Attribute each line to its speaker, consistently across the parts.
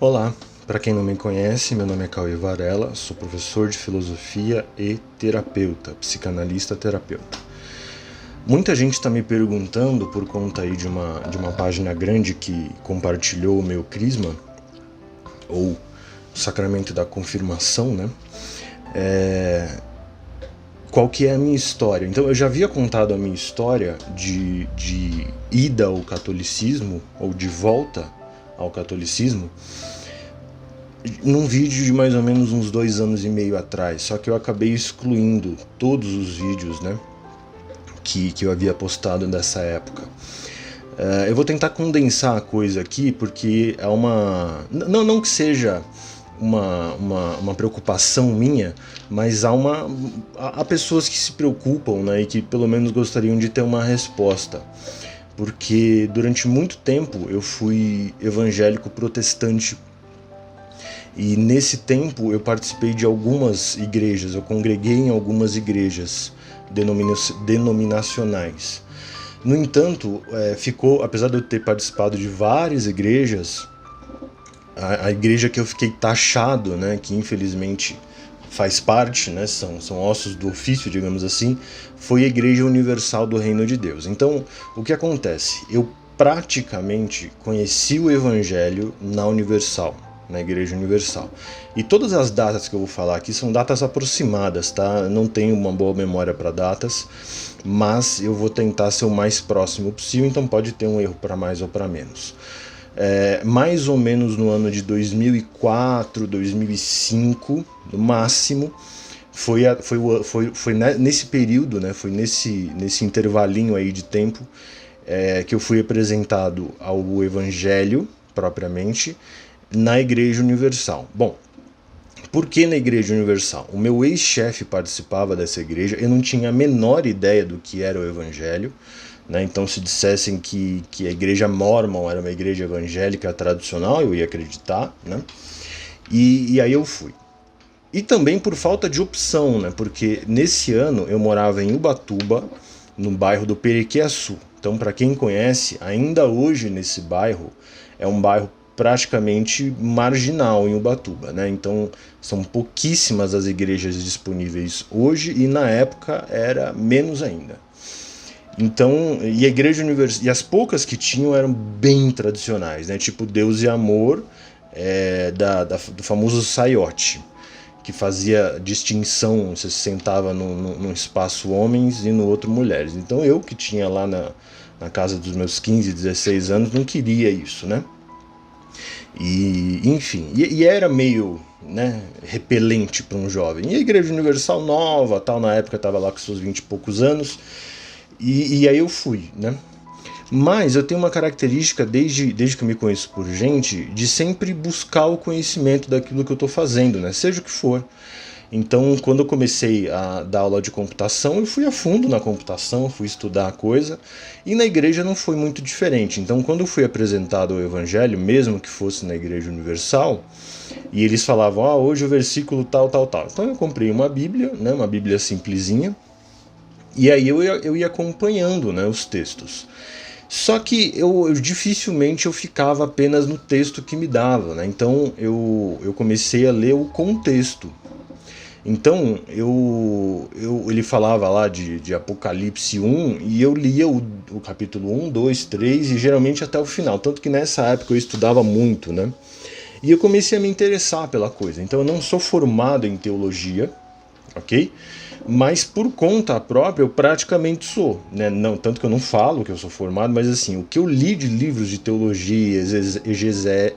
Speaker 1: Olá, para quem não me conhece, meu nome é Cauê Varela, sou professor de filosofia e terapeuta, psicanalista terapeuta. Muita gente está me perguntando por conta aí de uma página grande que compartilhou o meu crisma, ou o sacramento da confirmação, né? Qual que é a minha história? Então eu já havia contado a minha história de ida ao catolicismo, ou de volta ao catolicismo, num vídeo de mais ou menos uns 2 anos e meio atrás, só que eu acabei excluindo todos os vídeos, né, que eu havia postado nessa época. Eu vou tentar condensar a coisa aqui, porque é não que seja uma preocupação minha, mas há pessoas que se preocupam, né, e que pelo menos gostariam de ter uma resposta. Porque durante muito tempo eu fui evangélico protestante. E nesse tempo eu participei de algumas igrejas, eu congreguei em algumas igrejas denominacionais. No entanto, apesar de eu ter participado de várias igrejas, a igreja que eu fiquei taxado, né, que infelizmente faz parte, né, são ossos do ofício, digamos assim, foi a Igreja Universal do Reino de Deus. Então, o que acontece? Eu praticamente conheci o Evangelho na Universal, na Igreja Universal. E todas as datas que eu vou falar aqui são datas aproximadas, tá? Eu não tenho uma boa memória para datas, mas eu vou tentar ser o mais próximo possível, então pode ter um erro para mais ou para menos. Mais ou menos no ano de 2004, 2005, no máximo, foi nesse período, né, foi nesse intervalinho aí de tempo que eu fui apresentado ao Evangelho, propriamente, na Igreja Universal. Bom, por que na Igreja Universal? O meu ex-chefe participava dessa igreja, eu não tinha a menor ideia do que era o Evangelho, né? Então, se dissessem que a Igreja Mórmon era uma igreja evangélica tradicional, eu ia acreditar, né? E aí eu fui. E também por falta de opção, né? Porque nesse ano eu morava em Ubatuba, no bairro do Perequiaçu. Então, para quem conhece, ainda hoje nesse bairro, é um bairro praticamente marginal em Ubatuba, né? Então são pouquíssimas as igrejas disponíveis hoje e na época era menos ainda. Então, e a Igreja Universal, e as poucas que tinham eram bem tradicionais, né? Tipo Deus e Amor, do famoso saiote, que fazia distinção, você se sentava num espaço homens e no outro mulheres. Então eu que tinha lá na casa dos meus 15, 16 anos, não queria isso, né? E enfim, e era meio, né, repelente para um jovem. E a Igreja Universal nova, tal, na época estava lá com seus 20 e poucos anos, e aí eu fui, né? Mas eu tenho uma característica, desde que eu me conheço por gente, de sempre buscar o conhecimento daquilo que eu estou fazendo, né? Seja o que for. Então, quando eu comecei a dar aula de computação, eu fui a fundo na computação, fui estudar a coisa, e na igreja não foi muito diferente. Então, quando eu fui apresentado ao Evangelho, mesmo que fosse na Igreja Universal, e eles falavam, hoje o versículo tal, tal, tal. Então eu comprei uma Bíblia, né, uma Bíblia simplesinha, e aí eu ia acompanhando, né, os textos. Só que eu dificilmente eu ficava apenas no texto que me dava, né? Então eu comecei a ler o contexto. Então ele falava lá de Apocalipse 1 e eu lia o capítulo 1, 2, 3 e geralmente até o final. Tanto que nessa época eu estudava muito, né? E eu comecei a me interessar pela coisa. Então eu não sou formado em teologia, ok? Mas por conta própria eu praticamente sou, né? Não, tanto que eu não falo que eu sou formado, mas assim, o que eu li de livros de teologia,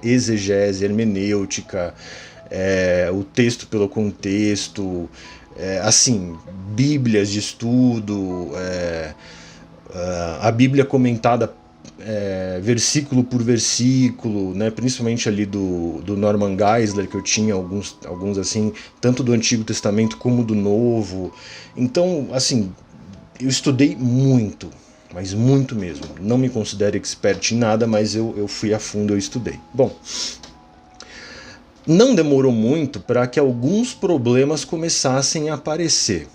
Speaker 1: exegese, hermenêutica, o texto pelo contexto, assim, bíblias de estudo, a Bíblia comentada versículo por versículo, né, principalmente ali do Norman Geisler, que eu tinha alguns assim, tanto do Antigo Testamento como do Novo. Então, assim, eu estudei muito, mas muito mesmo. Não me considero expert em nada, mas eu fui a fundo, eu estudei. Bom, não demorou muito para que alguns problemas começassem a aparecer.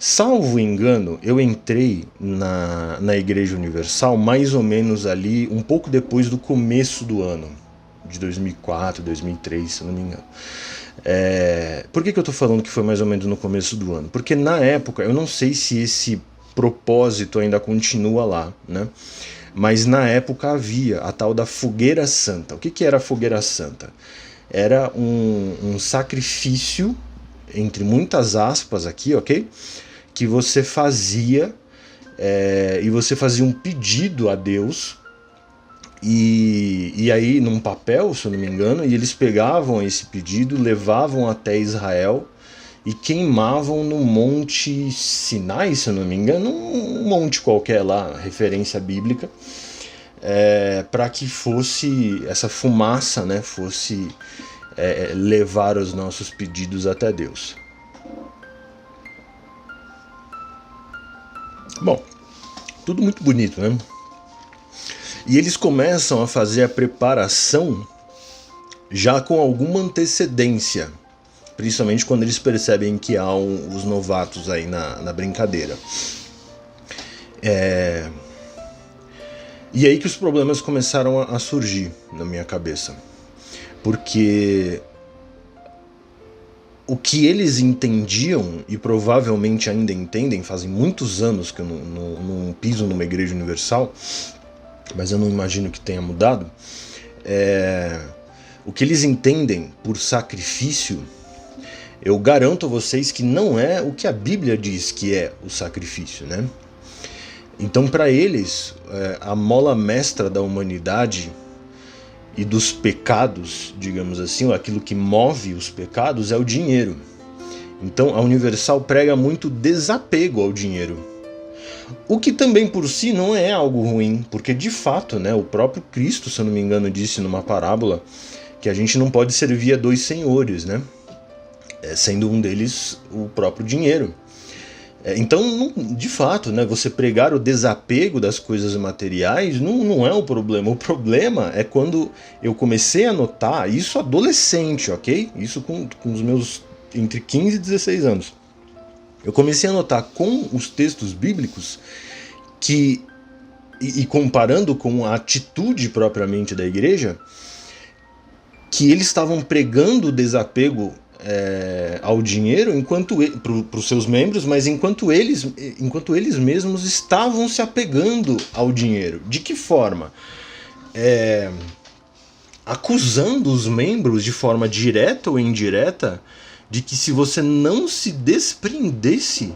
Speaker 1: Salvo engano, eu entrei na Igreja Universal mais ou menos ali, um pouco depois do começo do ano de 2004, 2003, se eu não me engano. Por que eu estou falando que foi mais ou menos no começo do ano? Porque na época, eu não sei se esse propósito ainda continua lá, né? Mas na época havia a tal da Fogueira Santa. O que era a Fogueira Santa? Era um sacrifício, entre muitas aspas aqui, ok? Que você fazia, e você fazia um pedido a Deus, e aí num papel, se eu não me engano, e eles pegavam esse pedido, levavam até Israel e queimavam no Monte Sinai, se eu não me engano, um monte qualquer lá, referência bíblica, para que fosse essa fumaça, né, fosse levar os nossos pedidos até Deus. Bom, tudo muito bonito, né? E eles começam a fazer a preparação já com alguma antecedência, principalmente quando eles percebem que há os novatos aí na brincadeira. E aí que os problemas começaram a surgir na minha cabeça. Porque o que eles entendiam, e provavelmente ainda entendem, fazem muitos anos que eu não piso numa igreja universal, mas eu não imagino que tenha mudado, o que eles entendem por sacrifício, eu garanto a vocês que não é o que a Bíblia diz que é o sacrifício, né? Então, para eles, a mola mestra da humanidade e dos pecados, digamos assim, aquilo que move os pecados é o dinheiro. Então, a Universal prega muito desapego ao dinheiro. O que também por si não é algo ruim, porque de fato, né, o próprio Cristo, se eu não me engano, disse numa parábola que a gente não pode servir a dois senhores, né? Sendo um deles o próprio dinheiro. Então, de fato, né, você pregar o desapego das coisas materiais não é o problema. O problema é quando eu comecei a notar, isso adolescente, ok? Isso com os meus entre 15 e 16 anos. Eu comecei a notar com os textos bíblicos que, e comparando com a atitude propriamente da igreja, que eles estavam pregando o desapego ao dinheiro para os seus membros, mas enquanto eles mesmos estavam se apegando ao dinheiro. De que forma? Acusando os membros de forma direta ou indireta de que se você não se desprendesse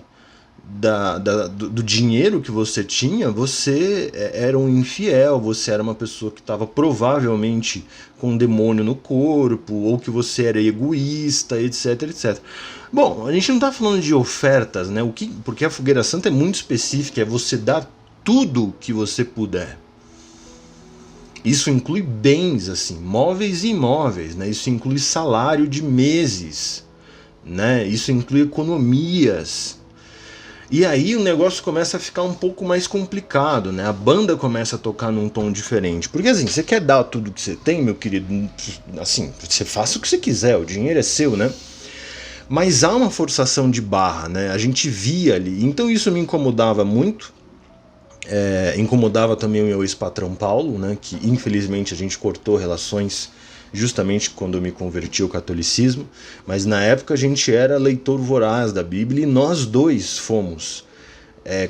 Speaker 1: do dinheiro que você tinha, você era um infiel, você era uma pessoa que estava provavelmente com um demônio no corpo, ou que você era egoísta, etc, etc. Bom, a gente não está falando de ofertas, né? Porque a Fogueira Santa é muito específica, é você dar tudo que você puder. Isso inclui bens, assim, móveis e imóveis, né? Isso inclui salário de meses, né? Isso inclui economias. E aí o negócio começa a ficar um pouco mais complicado, né? A banda começa a tocar num tom diferente. Porque assim, você quer dar tudo que você tem, meu querido, assim, você faça o que você quiser, o dinheiro é seu, né? Mas há uma forçação de barra, né? A gente via ali. Então isso me incomodava muito. Incomodava também o meu ex-patrão Paulo, né? Que infelizmente a gente cortou relações justamente quando eu me converti ao catolicismo, mas na época a gente era leitor voraz da Bíblia e nós dois fomos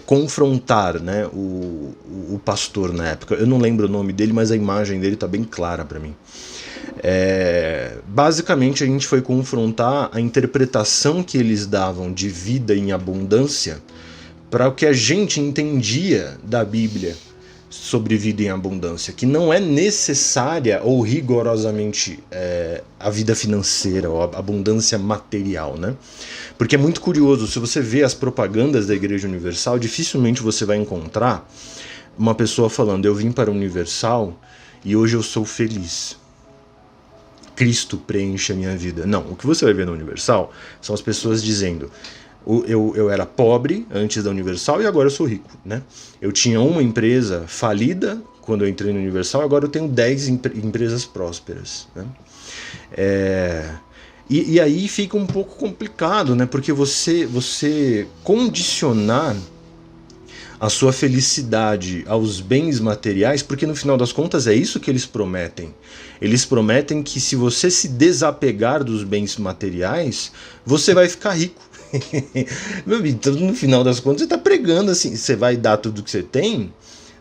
Speaker 1: confrontar, né, o pastor na época. Eu não lembro o nome dele, mas a imagem dele está bem clara para mim. Basicamente a gente foi confrontar a interpretação que eles davam de vida em abundância para o que a gente entendia da Bíblia sobre vida em abundância, que não é necessária ou rigorosamente a vida financeira ou a abundância material, né? Porque é muito curioso, se você vê as propagandas da Igreja Universal, dificilmente você vai encontrar uma pessoa falando: eu vim para o Universal e hoje eu sou feliz. Cristo preenche a minha vida. Não, o que você vai ver no Universal são as pessoas dizendo: eu era pobre antes da Universal e agora eu sou rico, né? Eu tinha uma empresa falida quando eu entrei no Universal, agora eu tenho 10 empresas prósperas, né? E aí fica um pouco complicado, né? Porque você condicionar a sua felicidade aos bens materiais, porque no final das contas é isso que eles prometem. Eles prometem que se você se desapegar dos bens materiais, você vai ficar rico. Meu amigo, então, no final das contas você está pregando assim, você vai dar tudo que você tem,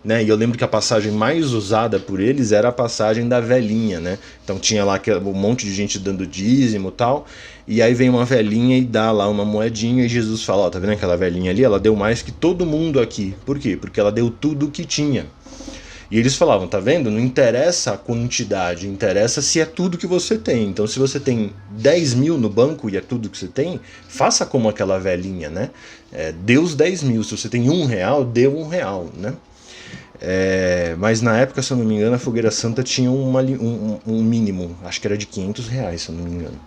Speaker 1: né? E eu lembro que a passagem mais usada por eles era a passagem da velhinha, né? Então tinha lá um monte de gente dando dízimo e tal, e aí vem uma velhinha e dá lá uma moedinha, e Jesus fala, ó, tá vendo aquela velhinha ali? Ela deu mais que todo mundo aqui. Por quê? Porque ela deu tudo o que tinha. E eles falavam, tá vendo? Não interessa a quantidade, interessa se é tudo que você tem. Então se você tem 10 mil no banco e é tudo que você tem, faça como aquela velhinha, né? Dê os 10 mil. Se você tem R$1, dê R$1, né? Mas na época, se eu não me engano, a Fogueira Santa tinha um mínimo, acho que era de R$500, se eu não me engano.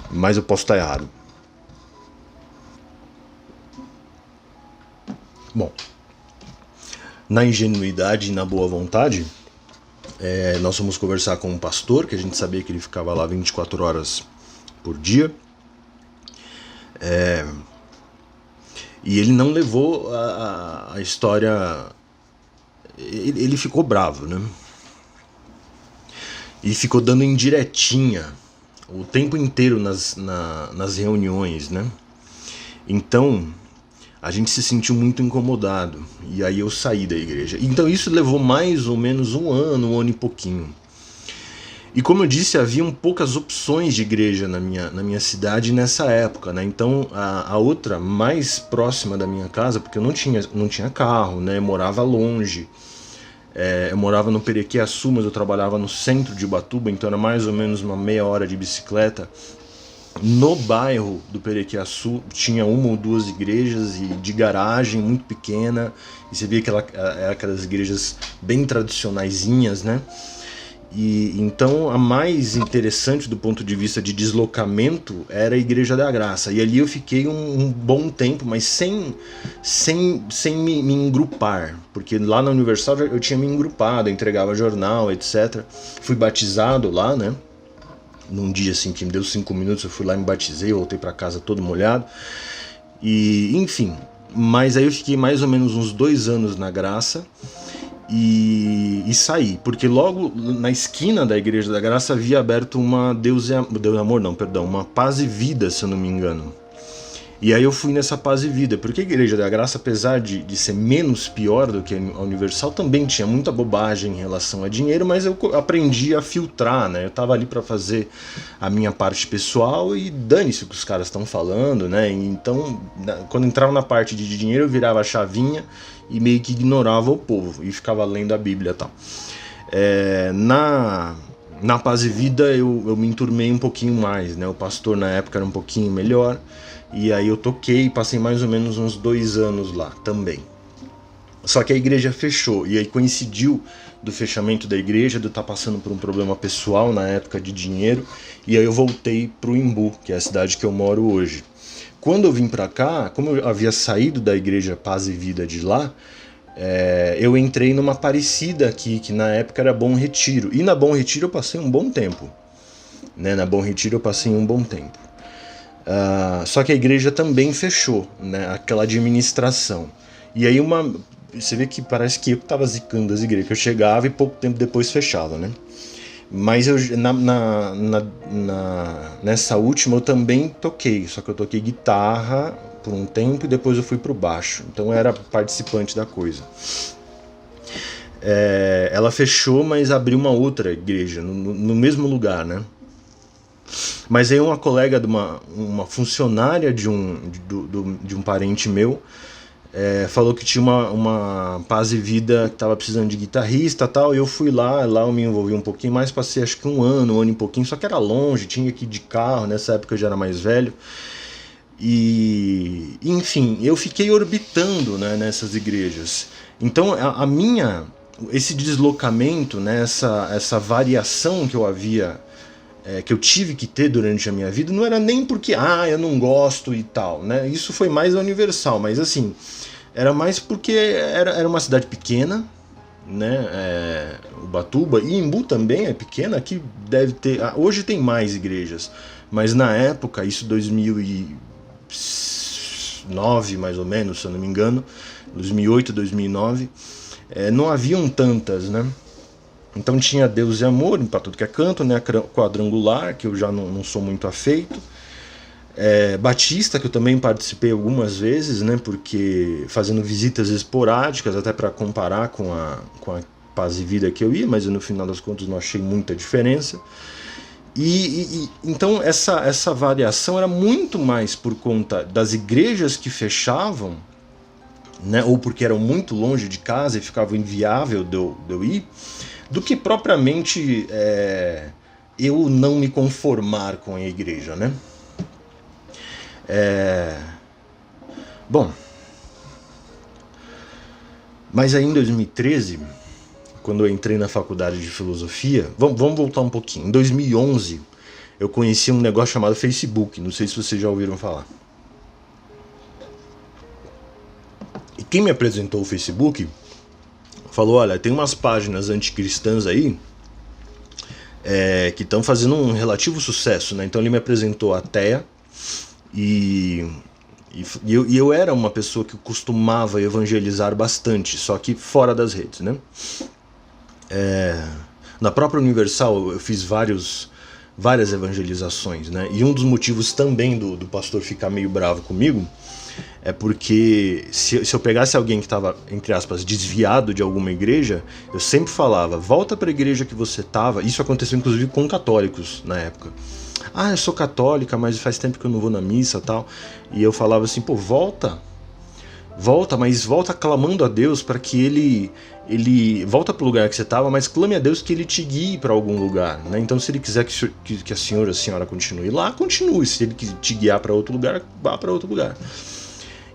Speaker 1: Mas eu posso estar errado. Bom, na ingenuidade e na boa vontade, nós fomos conversar com um pastor, que a gente sabia que ele ficava lá 24 horas por dia. E ele não levou a história... Ele ficou bravo, né? E ficou dando indiretinha o tempo inteiro nas reuniões, né? Então, a gente se sentiu muito incomodado. E aí eu saí da igreja. Então isso levou mais ou menos um ano e pouquinho. E como eu disse, haviam poucas opções de igreja na minha cidade nessa época, né? Então a outra mais próxima da minha casa, porque eu não tinha carro, né? Eu morava longe. Eu morava no Perequiaçu, mas eu trabalhava no centro de Ubatuba, então era mais ou menos uma meia hora de bicicleta. No bairro do Perequiaçu tinha uma ou duas igrejas e de garagem muito pequena, e você via que eram aquelas igrejas bem tradicionaisinhas, né? E então a mais interessante do ponto de vista de deslocamento era a Igreja da Graça. E ali eu fiquei um bom tempo, mas sem me engrupar, porque lá na Universal eu tinha me engrupado, eu entregava jornal, etc. Fui batizado lá, né? Num dia assim que me deu 5 minutos, eu fui lá, me batizei, voltei para casa todo molhado. E enfim, mas aí eu fiquei mais ou menos uns 2 anos na Graça. E saí, porque logo na esquina da Igreja da Graça havia aberto uma uma Paz e Vida, se eu não me engano. E aí eu fui nessa Paz e Vida, porque a Igreja da Graça, apesar de ser menos pior do que a Universal, também tinha muita bobagem em relação a dinheiro, mas eu aprendi a filtrar, né? Eu tava ali para fazer a minha parte pessoal e dane-se o que os caras estão falando, né? Então, quando entrava na parte de dinheiro, eu virava a chavinha e meio que ignorava o povo e ficava lendo a Bíblia e tal. Na Paz e Vida eu me enturmei um pouquinho mais, né? O pastor na época era um pouquinho melhor, e aí eu toquei e passei mais ou menos uns 2 anos lá também. Só que a igreja fechou, e aí coincidiu do fechamento da igreja, de eu estar passando por um problema pessoal na época de dinheiro, e aí eu voltei pro Imbu, que é a cidade que eu moro hoje. Quando eu vim para cá, como eu havia saído da Igreja Paz e Vida de lá, eu entrei numa parecida aqui, que na época era Bom Retiro. E na Bom Retiro eu passei um bom tempo. Né? Na Bom Retiro eu passei um bom tempo. Só que a igreja também fechou, né? Aquela administração. E aí você vê que parece que eu estava zicando as igrejas, que eu chegava e pouco tempo depois fechava, né? Mas nessa última eu também toquei, só que eu toquei guitarra por um tempo e depois eu fui pro baixo, então eu era participante da coisa. Ela fechou, mas abriu uma outra igreja no mesmo lugar, né? Mas aí uma colega de uma funcionária de um parente meu falou que tinha uma Paz e Vida que estava precisando de guitarrista e tal, e eu fui lá eu me envolvi um pouquinho mais, passei acho que um ano e pouquinho, só que era longe, tinha que ir de carro, nessa época eu já era mais velho, e enfim, eu fiquei orbitando, né, nessas igrejas. Então esse deslocamento, né, essa variação que que eu tive que ter durante a minha vida, não era nem porque eu não gosto e tal, né? Isso foi mais a Universal, mas assim, era mais porque era uma cidade pequena, né? Ubatuba e Imbu também é pequena, aqui deve ter, hoje tem mais igrejas, mas na época, isso 2000 e 2009, mais ou menos, se eu não me engano, 2008, 2009, não haviam tantas, né? Então tinha Deus e Amor, para tudo que é canto, né? Quadrangular, que eu já não sou muito afeito. Batista, que eu também participei algumas vezes, né? Porque fazendo visitas esporádicas, até para comparar com a Paz e Vida que eu ia, mas no final das contas não achei muita diferença. Então essa variação era muito mais por conta das igrejas que fechavam, né? Ou porque eram muito longe de casa e ficava inviável de eu ir, do que propriamente eu não me conformar com a igreja, né? Bom, mas aí em 2013, quando eu entrei na faculdade de filosofia, vamos voltar um pouquinho. Em 2011, eu conheci um negócio chamado Facebook, não sei se vocês já ouviram falar. E quem me apresentou o Facebook falou, olha, tem umas páginas anticristãs aí que estão fazendo um relativo sucesso, né? Então ele me apresentou a Thea e eu era uma pessoa que costumava evangelizar bastante, só que fora das redes, né? Na própria Universal eu fiz várias evangelizações, né? E um dos motivos também do pastor ficar meio bravo comigo é porque se eu pegasse alguém que estava, entre aspas, desviado de alguma igreja, eu sempre falava, volta para a igreja que você estava. Isso aconteceu inclusive com católicos na época. Eu sou católica, mas faz tempo que eu não vou na missa e tal. E eu falava assim, pô, volta, mas volta clamando a Deus para que ele volta para o lugar que você estava, mas clame a Deus que ele te guie para algum lugar, né? Então se ele quiser que a senhora continue lá, continue. Se ele te guiar para outro lugar, vá para outro lugar.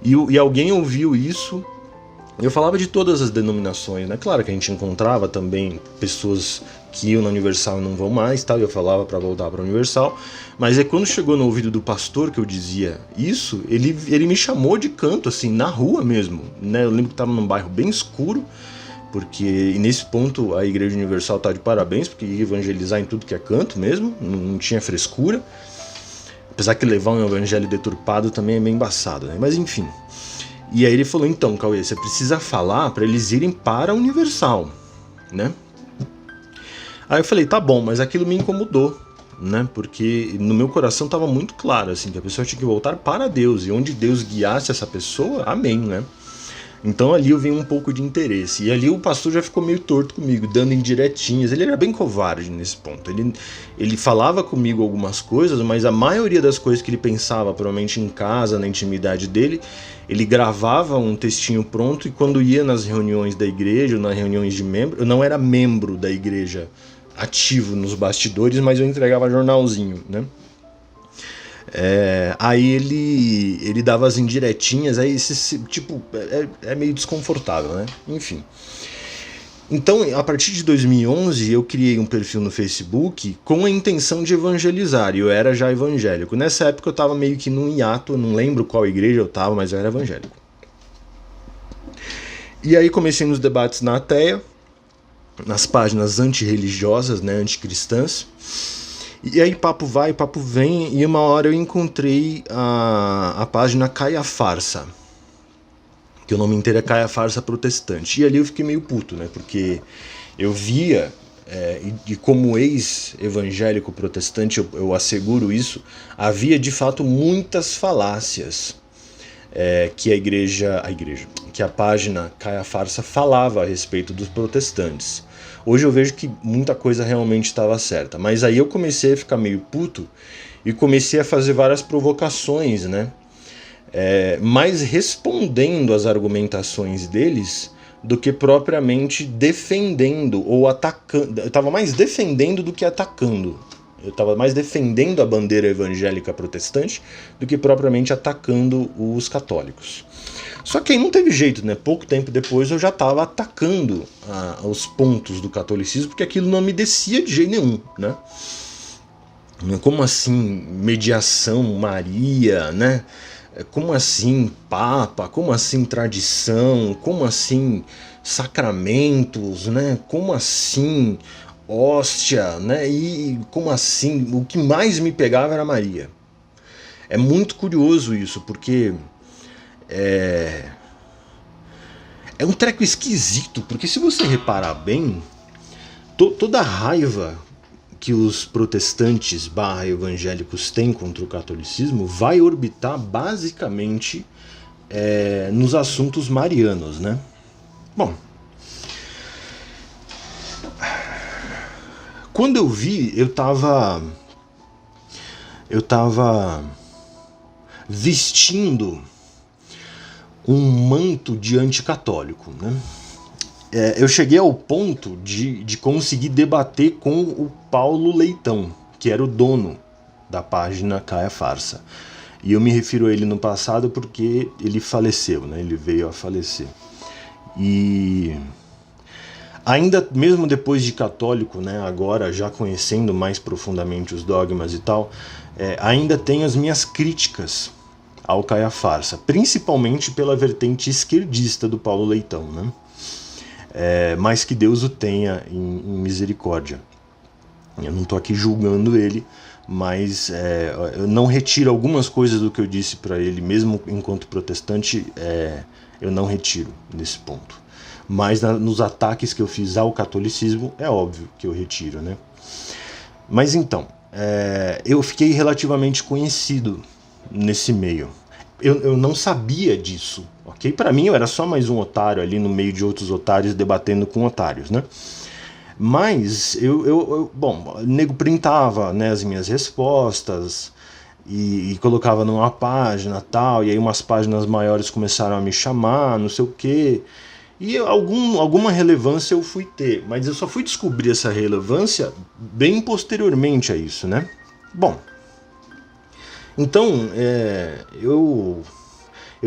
Speaker 1: E alguém ouviu isso. Eu falava de todas as denominações, né? Claro que a gente encontrava também pessoas que iam na Universal e não vão mais, tal. Eu falava para voltar para a Universal, mas quando chegou no ouvido do pastor que eu dizia isso, ele me chamou de canto, assim, na rua mesmo, né? Eu lembro que estava num bairro bem escuro, porque nesse ponto a Igreja Universal tá de parabéns, porque ia evangelizar em tudo que é canto mesmo, não tinha frescura. Apesar que levar um evangelho deturpado também é meio embaçado, né? Mas enfim. E aí ele falou, então, Cauê, você precisa falar para eles irem para a Universal, né? Aí eu falei, tá bom, mas aquilo me incomodou, né? Porque no meu coração estava muito claro, assim, que a pessoa tinha que voltar para Deus, e onde Deus guiasse essa pessoa, amém, né? Então ali eu vi um pouco de interesse. E ali o pastor já ficou meio torto comigo, dando indiretinhas. Ele era bem covarde nesse ponto. Ele falava comigo algumas coisas, mas a maioria das coisas que ele pensava, provavelmente em casa, na intimidade dele, ele gravava um textinho pronto e quando ia nas reuniões da igreja, nas reuniões de membro, eu não era membro da igreja ativo nos bastidores, mas eu entregava jornalzinho, né? Aí ele dava as indiretinhas, aí tipo, é meio desconfortável, né? Enfim. Então, a partir de 2011, eu criei um perfil no Facebook com a intenção de evangelizar, e eu era já evangélico. Nessa época eu estava meio que num hiato, eu não lembro qual igreja eu estava, mas eu era evangélico. E aí comecei nos debates na Ateia, nas páginas antirreligiosas, né, anticristãs. E aí papo vai, papo vem, e uma hora eu encontrei a página Caia Farsa, que o nome inteiro é Caia Farsa Protestante. E ali eu fiquei meio puto, né, porque eu via, e como ex-evangélico protestante eu asseguro isso, havia de fato muitas falácias que a página Caia Farsa falava a respeito dos protestantes. Hoje eu vejo que muita coisa realmente estava certa, mas aí eu comecei a ficar meio puto e comecei a fazer várias provocações, né? Mais respondendo às argumentações deles do que propriamente defendendo ou atacando. Eu estava mais defendendo do que atacando. Eu estava mais defendendo a bandeira evangélica protestante do que propriamente atacando os católicos. Só que aí não teve jeito, né? Pouco tempo depois eu já estava atacando os pontos do catolicismo, porque aquilo não me descia de jeito nenhum, né? Como assim mediação Maria, né? Como assim Papa? Como assim tradição? Como assim sacramentos, né? Como assim hóstia, né? E como assim? O que mais me pegava era Maria. É muito curioso isso, porque É um treco esquisito, porque se você reparar bem, toda a raiva que os protestantes / evangélicos têm contra o catolicismo vai orbitar basicamente nos assuntos marianos, né? Bom, quando eu vi, eu tava vestindo um manto de anticatólico, né? Eu cheguei ao ponto de conseguir debater com o Paulo Leitão, que era o dono da página Caia Farsa. E eu me refiro a ele no passado porque ele faleceu, né? Ele veio a falecer. E ainda mesmo depois de católico, né, agora já conhecendo mais profundamente os dogmas e tal, ainda tenho as minhas críticas ao Caia Farsa, principalmente pela vertente esquerdista do Paulo Leitão, né? Mas que Deus o tenha em misericórdia. Eu não estou aqui julgando ele, mas eu não retiro algumas coisas do que eu disse para ele, mesmo enquanto protestante, eu não retiro nesse ponto. Mas nos ataques que eu fiz ao catolicismo, é óbvio que eu retiro, né? Mas então, eu fiquei relativamente conhecido nesse meio. Eu não sabia disso, ok? Para mim eu era só mais um otário ali no meio de outros otários debatendo com otários, né? Mas bom, o nego printava, né, as minhas respostas e colocava numa página tal, e aí umas páginas maiores começaram a me chamar, não sei o quê. E alguma relevância eu fui ter, mas eu só fui descobrir essa relevância bem posteriormente a isso, né? Bom, então eu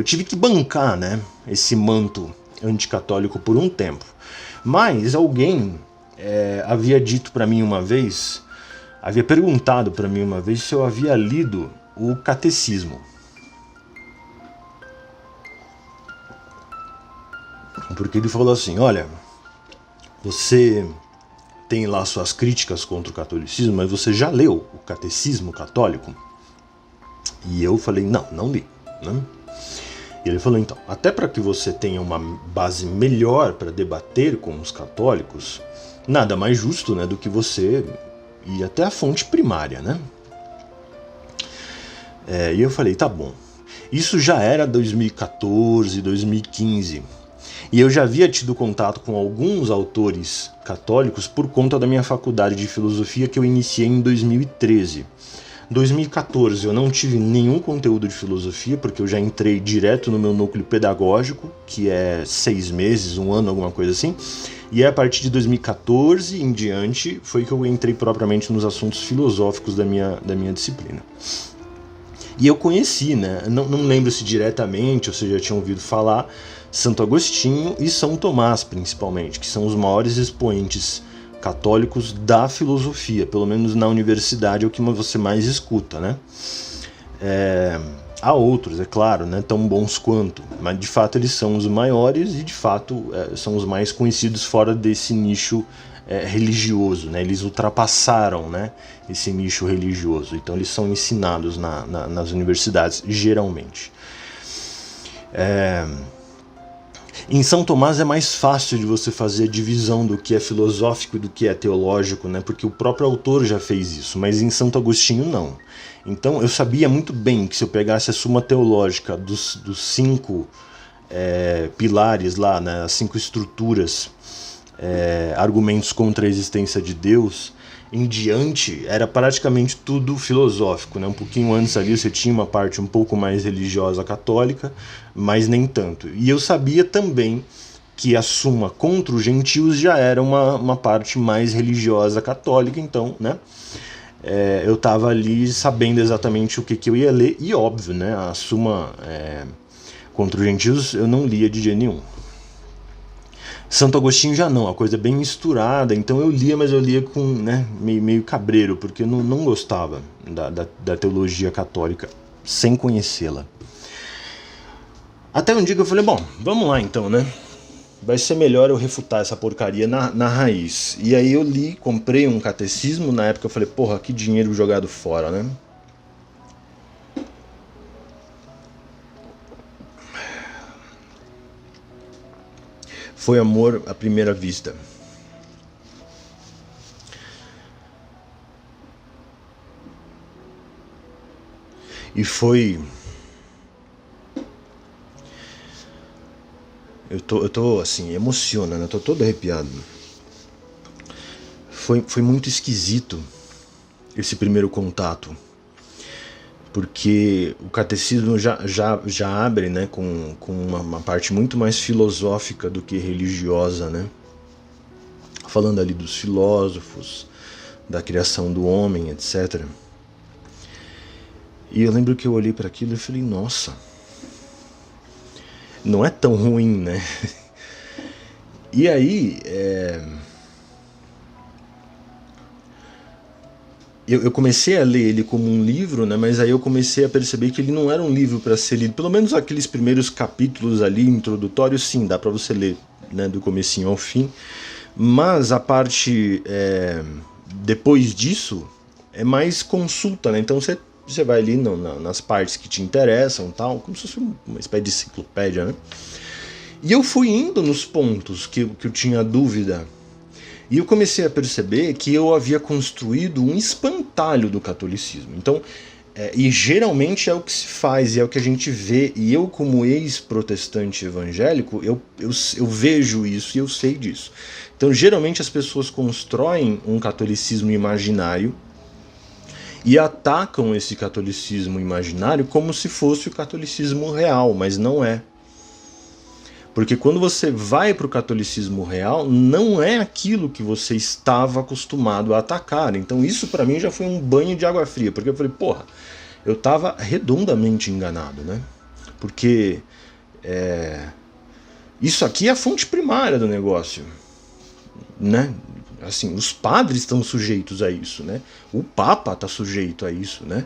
Speaker 1: tive que bancar, né, esse manto anticatólico por um tempo. Mas alguém havia dito para mim uma vez, havia perguntado para mim uma vez se eu havia lido o Catecismo. Porque ele falou assim, olha, você tem lá suas críticas contra o catolicismo, mas você já leu o Catecismo Católico? E eu falei, não li, né? E ele falou, então, até para que você tenha uma base melhor para debater com os católicos, nada mais justo, né, do que você ir até a fonte primária, né? E eu falei, tá bom. Isso já era 2014, 2015. E eu já havia tido contato com alguns autores católicos por conta da minha faculdade de filosofia que eu iniciei em 2013. 2014 eu não tive nenhum conteúdo de filosofia, porque eu já entrei direto no meu núcleo pedagógico, que é 6 meses, 1 ano, alguma coisa assim. E a partir de 2014 em diante foi que eu entrei propriamente nos assuntos filosóficos da minha disciplina. E eu conheci, né? Não lembro se diretamente ou se já tinha ouvido falar, Santo Agostinho e São Tomás, principalmente, que são os maiores expoentes católicos da filosofia, pelo menos na universidade é o que você mais escuta, né? Há outros, é claro, né, tão bons quanto, mas de fato eles são os maiores e de fato são os mais conhecidos fora desse nicho religioso, né? Eles ultrapassaram, né, esse nicho religioso, então eles são ensinados nas universidades, geralmente. Em São Tomás é mais fácil de você fazer a divisão do que é filosófico e do que é teológico, né? Porque o próprio autor já fez isso, mas em Santo Agostinho não. Então eu sabia muito bem que se eu pegasse a Suma Teológica dos 5 pilares lá, né, as 5 estruturas, argumentos contra a existência de Deus, em diante era praticamente tudo filosófico, né? Um pouquinho antes ali você tinha uma parte um pouco mais religiosa católica, mas nem tanto. E eu sabia também que a Suma contra os gentios já era uma parte mais religiosa católica, então, né? Eu estava ali sabendo exatamente o que eu ia ler, e óbvio, né? A Suma contra os gentios eu não lia de jeito nenhum. Santo Agostinho já não, a coisa é bem misturada, então eu lia, mas eu lia com, né, meio cabreiro, porque eu não gostava da teologia católica sem conhecê-la. Até um dia que eu falei, bom, vamos lá então, né? Vai ser melhor eu refutar essa porcaria na raiz. E aí eu li, comprei um catecismo, na época eu falei, porra, que dinheiro jogado fora, né? foi amor à primeira vista. E foi... Eu tô assim, emociona, né? Eu tô todo arrepiado. Foi muito esquisito esse primeiro contato. Porque o catecismo já abre, né, com uma parte muito mais filosófica do que religiosa, né? Falando ali dos filósofos, da criação do homem, etc. E eu lembro que eu olhei para aquilo e falei, nossa, não é tão ruim, né? E aí, eu comecei a ler ele como um livro, né? Mas aí eu comecei a perceber que ele não era um livro para ser lido. Pelo menos aqueles primeiros capítulos ali, introdutórios, sim, dá para você ler, né, do comecinho ao fim. Mas a parte depois disso é mais consulta, né? Então você vai ali nas partes que te interessam, tal, como se fosse uma espécie de enciclopédia, né? E eu fui indo nos pontos que eu tinha dúvida. E eu comecei a perceber que eu havia construído um espantalho do catolicismo. Então, e geralmente é o que se faz, e é o que a gente vê. E eu, como ex-protestante evangélico, eu vejo isso e eu sei disso. Então, geralmente as pessoas constroem um catolicismo imaginário e atacam esse catolicismo imaginário como se fosse o catolicismo real, mas não é. Porque quando você vai para o catolicismo real, não é aquilo que você estava acostumado a atacar. Então isso para mim já foi um banho de água fria, porque eu falei, porra, eu estava redondamente enganado, né? Porque isso aqui é a fonte primária do negócio, né? Assim, os padres estão sujeitos a isso, né? O Papa está sujeito a isso, né?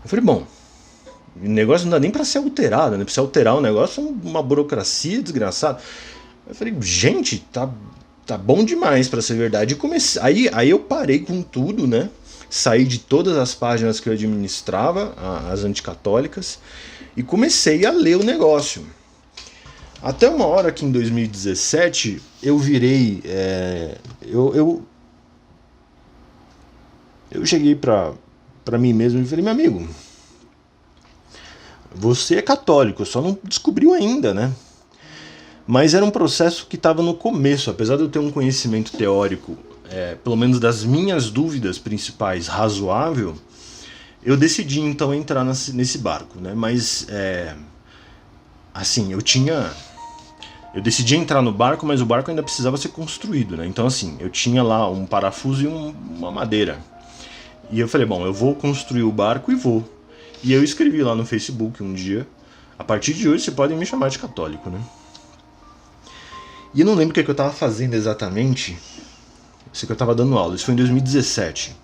Speaker 1: Eu falei, bom, o negócio não dá nem para ser alterado, né? Pra se alterar o negócio é uma burocracia desgraçada. Eu falei, gente, tá bom demais para ser verdade. E comecei, aí eu parei com tudo, né? Saí de todas as páginas que eu administrava, as anticatólicas, e comecei a ler o negócio. Até uma hora que em 2017 eu virei... Eu cheguei pra mim mesmo e falei, meu amigo, você é católico, só não descobriu ainda, né? Mas era um processo que estava no começo, apesar de eu ter um conhecimento teórico, pelo menos das minhas dúvidas principais, razoável, eu decidi então entrar nesse barco, né? Mas, assim, eu decidi entrar no barco, mas o barco ainda precisava ser construído, né? Então, assim, eu tinha lá um parafuso e uma madeira. E eu falei, bom, eu vou construir o barco e vou. E eu escrevi lá no Facebook um dia, a partir de hoje você pode me chamar de católico, né? E eu não lembro o que eu estava fazendo exatamente. Eu sei que eu estava dando aula, isso foi em 2017.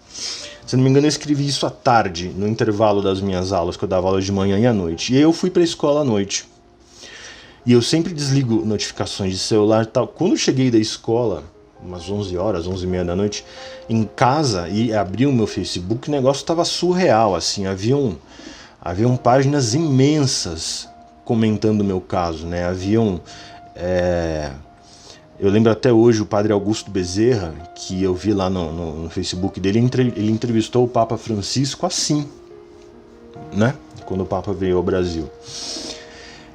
Speaker 1: Se não me engano eu escrevi isso à tarde, no intervalo das minhas aulas, que eu dava aula de manhã e à noite. E aí eu fui para a escola à noite. E eu sempre desligo notificações de celular e tal. Quando eu cheguei da escola, umas 11 horas, 11h30 da noite, em casa, e abri o meu Facebook, o negócio estava surreal, assim, haviam páginas imensas comentando o meu caso, né? Eu lembro até hoje o padre Augusto Bezerra, que eu vi lá no Facebook dele, ele entrevistou o Papa Francisco assim, né? Quando o Papa veio ao Brasil.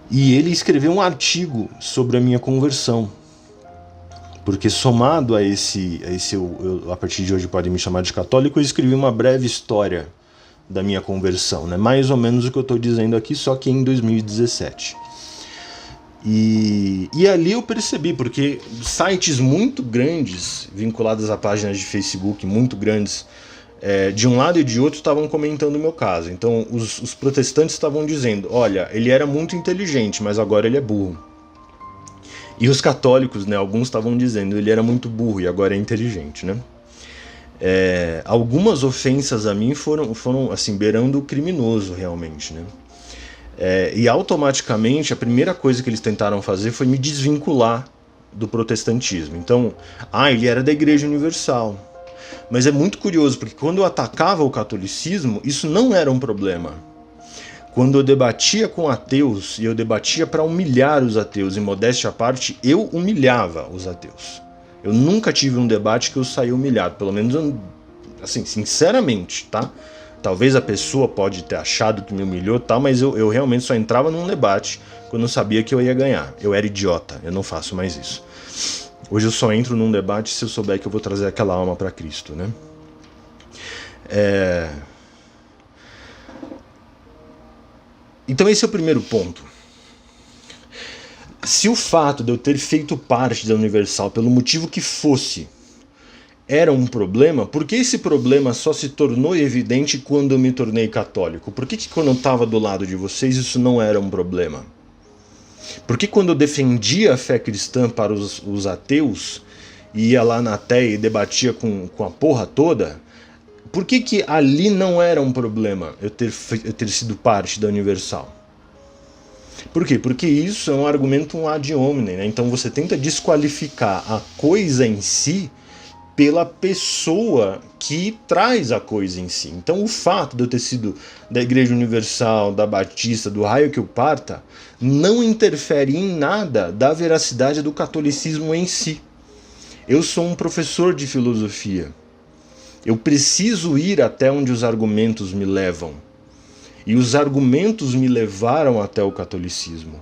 Speaker 1: E ele escreveu um artigo sobre a minha conversão. Porque somado a a partir de hoje pode me chamar de católico, eu escrevi uma breve história da minha conversão, né? Mais ou menos o que eu estou dizendo aqui, só que em 2017. E ali eu percebi, porque sites muito grandes, vinculados a páginas de Facebook muito grandes, de um lado e de outro estavam comentando o meu caso. Então os protestantes estavam dizendo, olha, ele era muito inteligente, mas agora ele é burro. E os católicos, né, alguns estavam dizendo, ele era muito burro e agora é inteligente, né? Algumas ofensas a mim foram assim, beirando o criminoso realmente, né? E automaticamente a primeira coisa que eles tentaram fazer foi me desvincular do protestantismo. Então, ele era da Igreja Universal. Mas é muito curioso, porque quando eu atacava o catolicismo, isso não era um problema. Quando eu debatia com ateus, e eu debatia para humilhar os ateus, e modéstia à parte, eu humilhava os ateus. Eu nunca tive um debate que eu saí humilhado, pelo menos, assim, sinceramente, tá? Talvez a pessoa pode ter achado que me humilhou, tá? Mas eu realmente só entrava num debate quando eu sabia que eu ia ganhar. Eu era idiota, eu não faço mais isso. Hoje eu só entro num debate se eu souber que eu vou trazer aquela alma para Cristo, né? Então esse é o primeiro ponto. Se o fato de eu ter feito parte da Universal, pelo motivo que fosse, era um problema, por que esse problema só se tornou evidente quando eu me tornei católico? Por que quando eu estava do lado de vocês isso não era um problema? Por que quando eu defendia a fé cristã para os ateus, e ia lá na TEA e debatia com a porra toda, por que ali não era um problema eu ter sido parte da Universal? Por quê? Porque isso é um argumento ad hominem, né? Então você tenta desqualificar a coisa em si pela pessoa que traz a coisa em si. Então o fato de eu ter sido da Igreja Universal, da Batista, do raio que eu parta, não interfere em nada da veracidade do catolicismo em si. Eu sou um professor de filosofia. Eu preciso ir até onde os argumentos me levam. E os argumentos me levaram até o catolicismo.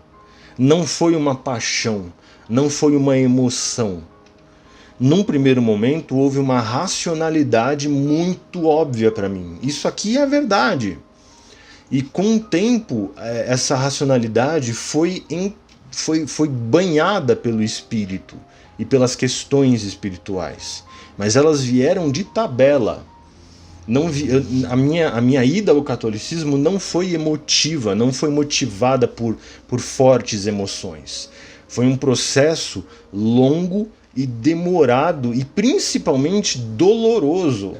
Speaker 1: Não foi uma paixão, não foi uma emoção. Num primeiro momento houve uma racionalidade muito óbvia para mim. Isso aqui é a verdade. E com o tempo, essa racionalidade foi banhada pelo espírito e pelas questões espirituais. Mas elas vieram de tabela. A minha ida ao catolicismo não foi emotiva, não foi motivada por fortes emoções. Foi um processo longo e demorado e principalmente doloroso,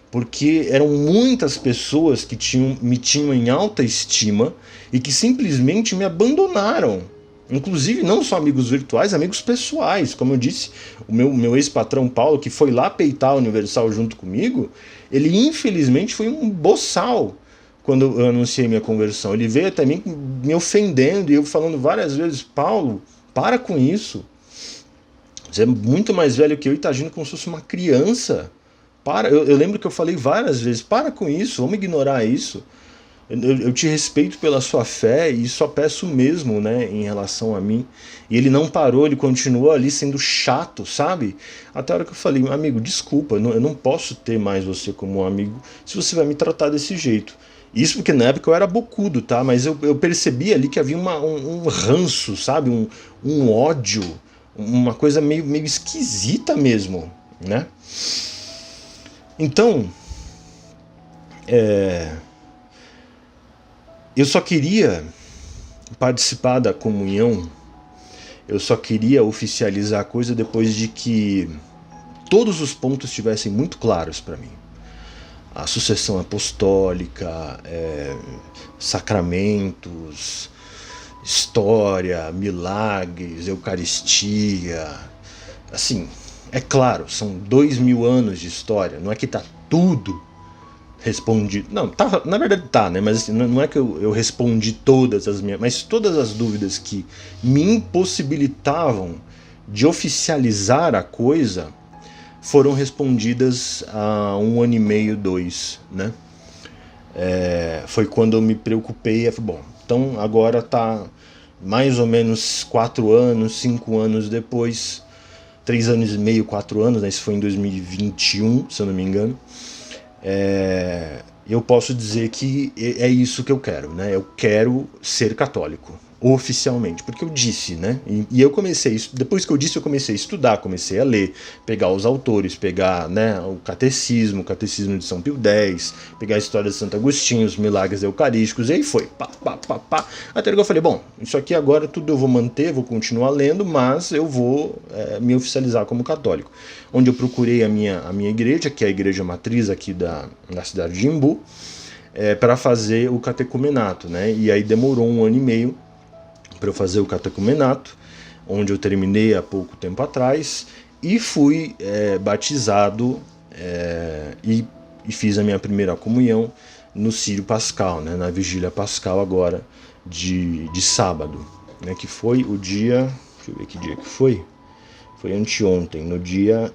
Speaker 1: porque eram muitas pessoas que me tinham em alta estima e que simplesmente me abandonaram. Inclusive não só amigos virtuais, amigos pessoais. Como eu disse, o meu ex-patrão Paulo, que foi lá peitar a Universal junto comigo, ele infelizmente foi um boçal quando eu anunciei minha conversão. Ele veio até mim me ofendendo e eu falando várias vezes: Paulo, para com isso. Você é muito mais velho que eu e está agindo como se fosse uma criança. Eu lembro que eu falei várias vezes: para com isso, vamos ignorar isso. Eu te respeito pela sua fé e só peço mesmo, né, em relação a mim. E ele não parou, ele continuou ali sendo chato, sabe? Até a hora que eu falei: amigo, desculpa, eu não posso ter mais você como um amigo se você vai me tratar desse jeito. Isso porque na época eu era bocudo, tá? Mas eu percebi ali que havia um ranço, sabe? Um ódio, uma coisa meio esquisita mesmo, né? Então, eu só queria participar da comunhão, eu só queria oficializar a coisa depois de que todos os pontos estivessem muito claros para mim. A sucessão apostólica, sacramentos, história, milagres, Eucaristia. Assim, é claro, são 2000 anos de história, não é que está tudo respondido. Não, tá, na verdade tá, né? Mas assim, não é que eu respondi todas as minhas, mas todas as dúvidas que me impossibilitavam de oficializar a coisa foram respondidas há 1 ano e meio, 2, né? Foi quando eu me preocupei, eu falei, bom, então agora tá mais ou menos 4 anos, 5 anos depois, 3 anos e meio, 4 anos, né? Isso foi em 2021, se eu não me engano. Eu posso dizer que é isso que eu quero, né? Eu quero ser católico, oficialmente, porque eu disse, né? E eu comecei, depois que eu disse, eu comecei a estudar, comecei a ler, pegar os autores, pegar, né, o catecismo de São Pio X, pegar a história de Santo Agostinho, os milagres eucarísticos, e aí foi, pá, até que eu falei, bom, isso aqui agora tudo eu vou manter, vou continuar lendo, mas eu vou me oficializar como católico. Onde eu procurei a minha igreja, que é a igreja matriz aqui da cidade de Imbu, para fazer o catecumenato, né? E aí demorou 1 ano e meio para eu fazer o catecumenato, onde eu terminei há pouco tempo atrás, e fui batizado e fiz a minha primeira comunhão no Círio Pascal, né, na Vigília Pascal agora de sábado, né, que foi o dia, deixa eu ver que dia que foi anteontem, no dia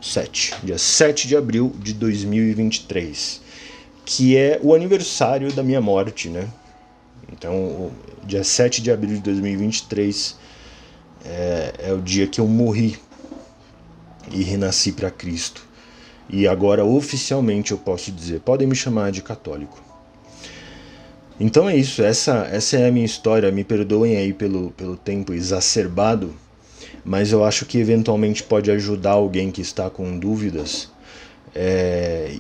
Speaker 1: 7 de abril de 2023, que é o aniversário da minha morte, né? Então, dia 7 de abril de 2023 é o dia que eu morri e renasci para Cristo. E agora, oficialmente, eu posso dizer, podem me chamar de católico. Então é isso, essa é a minha história. Me perdoem aí pelo tempo exacerbado, mas eu acho que eventualmente pode ajudar alguém que está com dúvidas.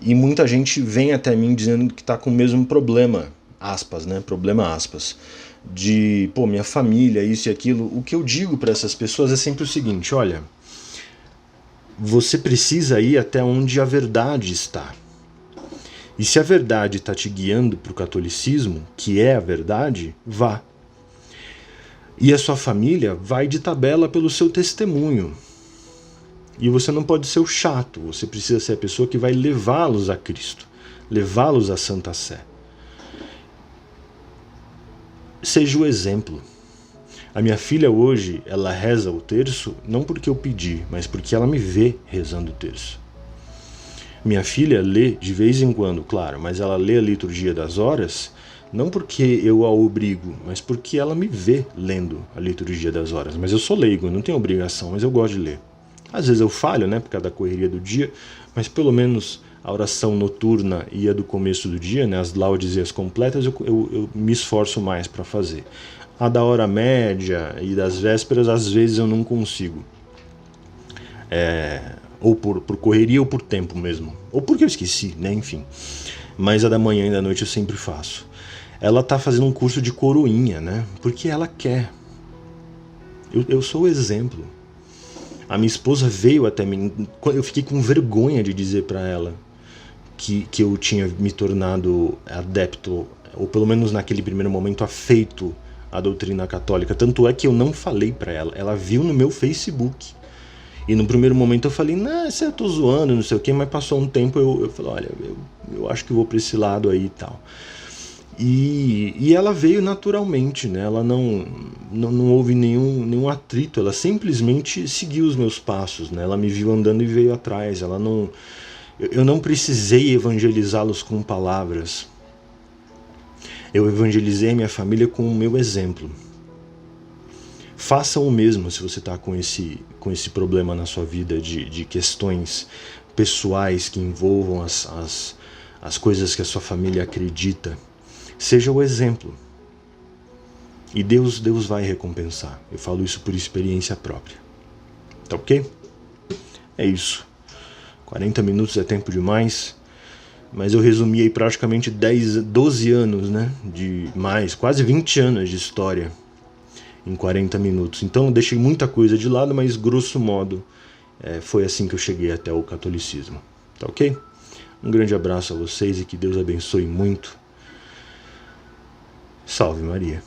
Speaker 1: E muita gente vem até mim dizendo que está com o mesmo problema, aspas, né? Problema aspas, de, pô, minha família, isso e aquilo. O que eu digo para essas pessoas é sempre o seguinte: olha, você precisa ir até onde a verdade está. E se a verdade está te guiando para o catolicismo, que é a verdade, vá. E a sua família vai de tabela pelo seu testemunho. E você não pode ser o chato, você precisa ser a pessoa que vai levá-los a Cristo, levá-los à Santa Sé. Seja o exemplo. A minha filha hoje, ela reza o terço não porque eu pedi, mas porque ela me vê rezando o terço. Minha filha lê de vez em quando, claro, mas ela lê a liturgia das horas não porque eu a obrigo, mas porque ela me vê lendo a liturgia das horas. Mas eu sou leigo, não tenho obrigação, mas eu gosto de ler. Às vezes eu falho, né, por causa da correria do dia, mas pelo menos a oração noturna e a do começo do dia, né, as laudes e as completas, eu me esforço mais para fazer. A da hora média e das vésperas, às vezes eu não consigo. Ou por correria ou por tempo mesmo. Ou porque eu esqueci, né, enfim. Mas a da manhã e da noite eu sempre faço. Ela tá fazendo um curso de coroinha, né, porque ela quer. Eu sou o exemplo. A minha esposa veio até mim, eu fiquei com vergonha de dizer para ela que eu tinha me tornado adepto, ou pelo menos naquele primeiro momento afeito à doutrina católica. Tanto é que eu não falei para ela, ela viu no meu Facebook. E no primeiro momento eu falei, não, eu tô zoando, não sei o quê, mas passou um tempo eu falei, olha, eu acho que vou para esse lado aí e tal. E ela veio naturalmente, né? Ela não houve nenhum atrito, ela simplesmente seguiu os meus passos, né? Ela me viu andando e veio atrás. Eu não precisei evangelizá-los com palavras. Eu evangelizei minha família com o meu exemplo. Faça o mesmo se você está com esse problema na sua vida de questões pessoais que envolvam as coisas que a sua família acredita. Seja o exemplo. E Deus vai recompensar. Eu falo isso por experiência própria. Tá ok? É isso. 40 minutos é tempo demais. Mas eu resumi aí praticamente 12 anos, né? Quase 20 anos de história em 40 minutos. Então eu deixei muita coisa de lado, mas grosso modo foi assim que eu cheguei até o catolicismo. Tá ok? Um grande abraço a vocês e que Deus abençoe muito. Salve Maria.